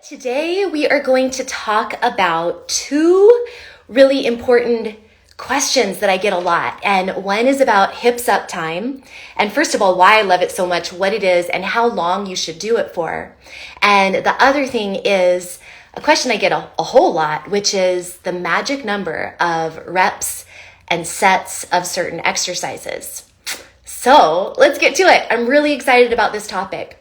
Today we are going to talk about two really important questions that I get a lot. And one is about hips up time. And first of all, why I love it so much, what it is, and how long you should do it for. And the other thing is a question I get a whole lot, which is the magic number of reps and sets of certain exercises. So let's get to it. I'm really excited about this topic.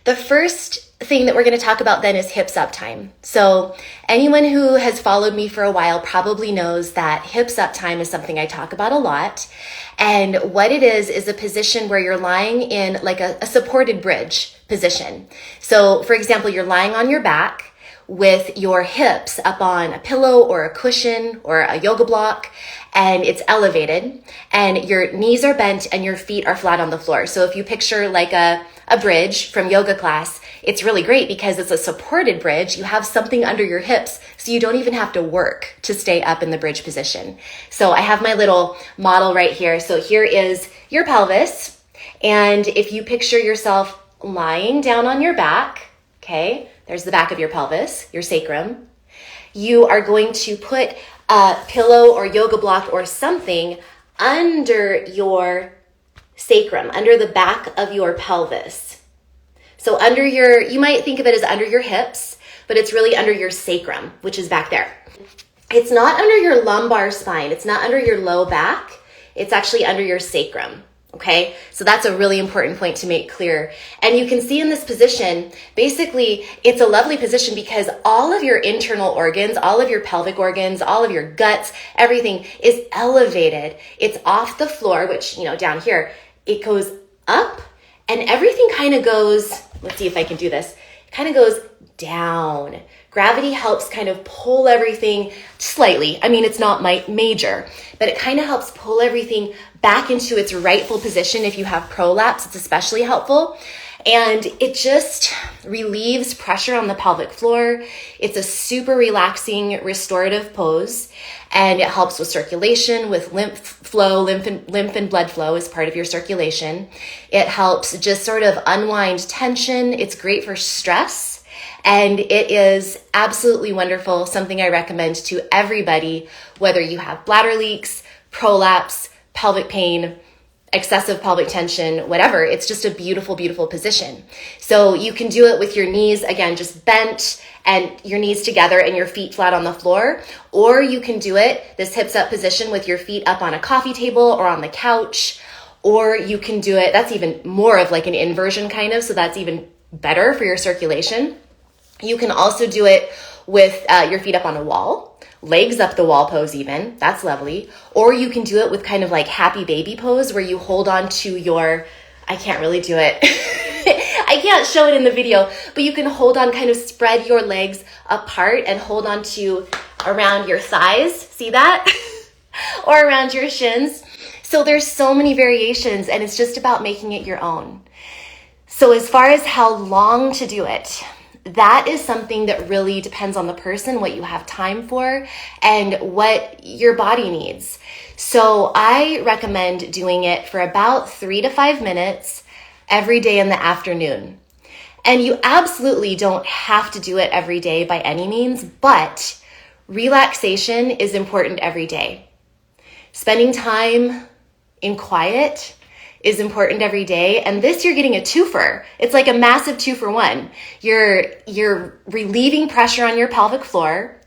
The first thing that we're going to talk about then is hips up time. So anyone who has followed me for a while probably knows that hips up time is something I talk about a lot. And what it is a position where you're lying in like a supported bridge position. So for example, you're lying on your back with your hips up on a pillow or a cushion or a yoga block, and it's elevated and your knees are bent and your feet are flat on the floor. So if you picture like a bridge from yoga class, it's really great because it's a supported bridge. You have something under your hips, so you don't even have to work to stay up in the bridge position. So I have my little model right here. So here is your pelvis. And if you picture yourself lying down on your back, okay, there's the back of your pelvis, your sacrum. You are going to put a pillow or yoga block or something under your sacrum, under the back of your pelvis. So you might think of it as under your hips, but it's really under your sacrum, which is back there. It's not under your lumbar spine. It's not under your low back. It's actually under your sacrum. Okay, so that's a really important point to make clear. And you can see in this position, basically, it's a lovely position because all of your internal organs, all of your pelvic organs, all of your guts, everything is elevated. It's off the floor, which, down here, it goes up and everything kind of goes, let's see if I can do this, it kind of goes down. Gravity helps kind of pull everything slightly. I mean, it's not major, but it kind of helps pull everything back into its rightful position. If you have prolapse, it's especially helpful. And it just relieves pressure on the pelvic floor. It's a super relaxing, restorative pose. And it helps with circulation, with lymph flow, lymph and blood flow is part of your circulation. It helps just sort of unwind tension. It's great for stress. And it is absolutely wonderful, something I recommend to everybody, whether you have bladder leaks, prolapse, pelvic pain, excessive pelvic tension, whatever. It's just a beautiful, beautiful position. So you can do it with your knees, again, just bent and your knees together and your feet flat on the floor. Or you can do it, this hips up position, with your feet up on a coffee table or on the couch. Or you can do it, that's even more of like an inversion kind of, so that's even better for your circulation. You can also do it with your feet up on a wall, legs up the wall pose even, that's lovely. Or you can do it with kind of like happy baby pose where you hold on to I can't really do it. I can't show it in the video, but you can hold on, kind of spread your legs apart and hold on to around your thighs, see that? Or around your shins. So there's so many variations and it's just about making it your own. So as far as how long to do it, that is something that really depends on the person, what you have time for, and what your body needs. So I recommend doing it for about 3 to 5 minutes every day in the afternoon. And you absolutely don't have to do it every day by any means, but relaxation is important every day. Spending time in quiet is important every day. And this, you're getting a twofer. It's like a massive 2-for-1. You're relieving pressure on your pelvic floor.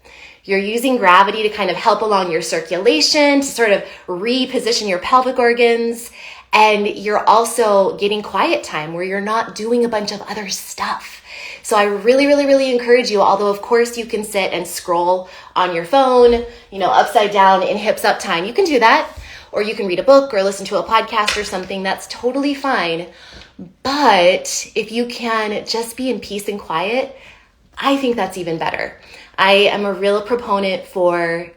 You're using gravity to kind of help along your circulation, to sort of reposition your pelvic organs. And you're also getting quiet time where you're not doing a bunch of other stuff. So I really, really, really encourage you, although of course you can sit and scroll on your phone, upside down in hips up time. You can do that. Or you can read a book or listen to a podcast or something. That's totally fine. But if you can just be in peace and quiet, I think that's even better. I am a real proponent for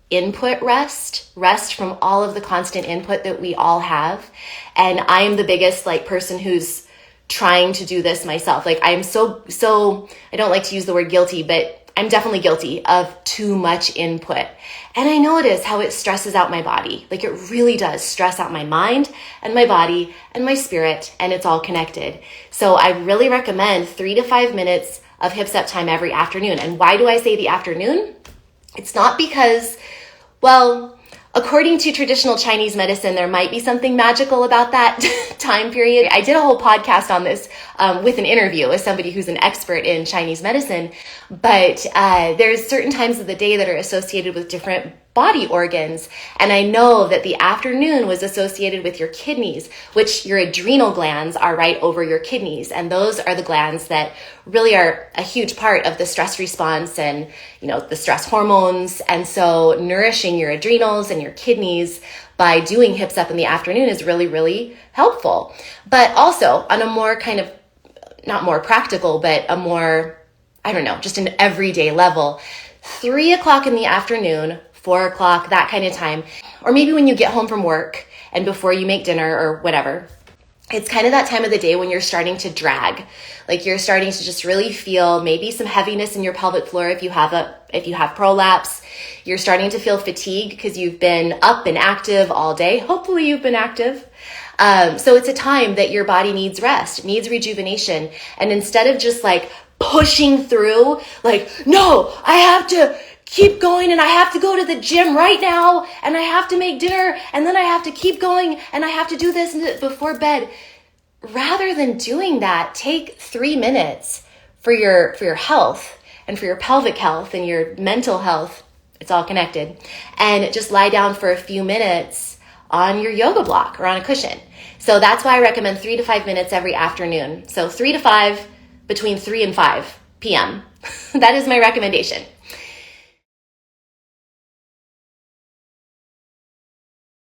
input rest from all of the constant input that we all have. And I am the biggest person who's trying to do this myself. I'm so I don't like to use the word guilty, but I'm definitely guilty of too much input. And I notice how it stresses out my body. It really does stress out my mind and my body and my spirit, and it's all connected. So I really recommend 3 to 5 minutes of hips up time every afternoon. And why do I say the afternoon? It's not because, well, according to traditional Chinese medicine, there might be something magical about that time period. I did a whole podcast on this with an interview with somebody who's an expert in Chinese medicine, but there's certain times of the day that are associated with different body organs. And I know that the afternoon was associated with your kidneys, which your adrenal glands are right over your kidneys. And those are the glands that really are a huge part of the stress response and, the stress hormones. And so nourishing your adrenals and your kidneys by doing hips up in the afternoon is really, really helpful. But also on a more kind of, not more practical, but a more, just an everyday level, 3 o'clock in the afternoon, 4 o'clock, that kind of time, or maybe when you get home from work and before you make dinner or whatever, it's kind of that time of the day when you're starting to drag, like you're starting to just really feel maybe some heaviness in your pelvic floor if you have prolapse. You're starting to feel fatigue because you've been up and active all day. Hopefully you've been active. So it's a time that your body needs rest, needs rejuvenation. And instead of just like pushing through, like, no, I have to keep going and I have to go to the gym right now and I have to make dinner and then I have to keep going and I have to do this before bed. Rather than doing that, take 3 minutes for your health and for your pelvic health and your mental health. It's all connected. And just lie down for a few minutes on your yoga block or on a cushion. So that's why I recommend 3 to 5 minutes every afternoon. So 3 to 5, between 3 and 5 p.m. That is my recommendation.